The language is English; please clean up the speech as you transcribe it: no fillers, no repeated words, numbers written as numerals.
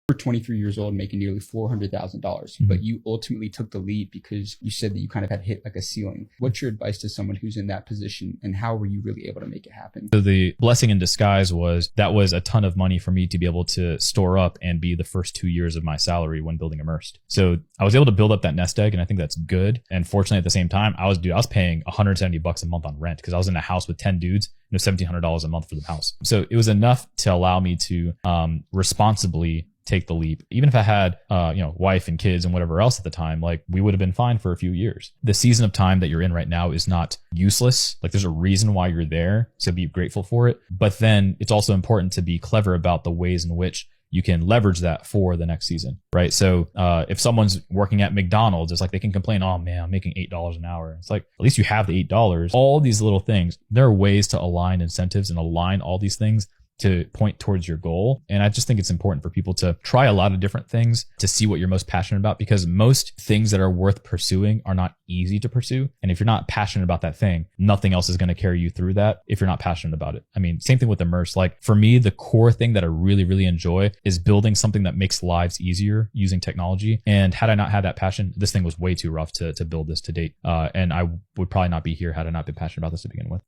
were 23 years old making nearly $400,000, but you ultimately took the leap because you said that you kind of had hit like a ceiling. What's your advice to someone who's in that position, and how were you really able to make it happen? So the blessing in disguise was that was a ton of money for me to be able to store up and be the first 2 years of my salary when building Immersed. So I was able to build up that nest egg, and I think that's good. And fortunately, at the same time, I was paying $170 a month on rent because I was in a house with 10 dudes, $1,700 a month for the house. So it was enough to allow me to responsibly take the leap. Even if I had, wife and kids and whatever else at the time, like we would have been fine for a few years. The season of time that you're in right now is not useless. Like there's a reason why you're there. So be grateful for it. But then it's also important to be clever about the ways in which you can leverage that for the next season, right? So if someone's working at McDonald's, it's like they can complain, oh man, I'm making $8 an hour. It's like, at least you have the $8. All these little things, there are ways to align incentives and align all these things to point towards your goal. And I just think it's important for people to try a lot of different things to see what you're most passionate about, because most things that are worth pursuing are not easy to pursue. And if you're not passionate about that thing, nothing else is going to carry you through that if you're not passionate about it. I mean, same thing with Immerse. Like for me, the core thing that I really, really enjoy is building something that makes lives easier using technology. And had I not had that passion, this thing was way too rough to build this to date. And I would probably not be here had I not been passionate about this to begin with.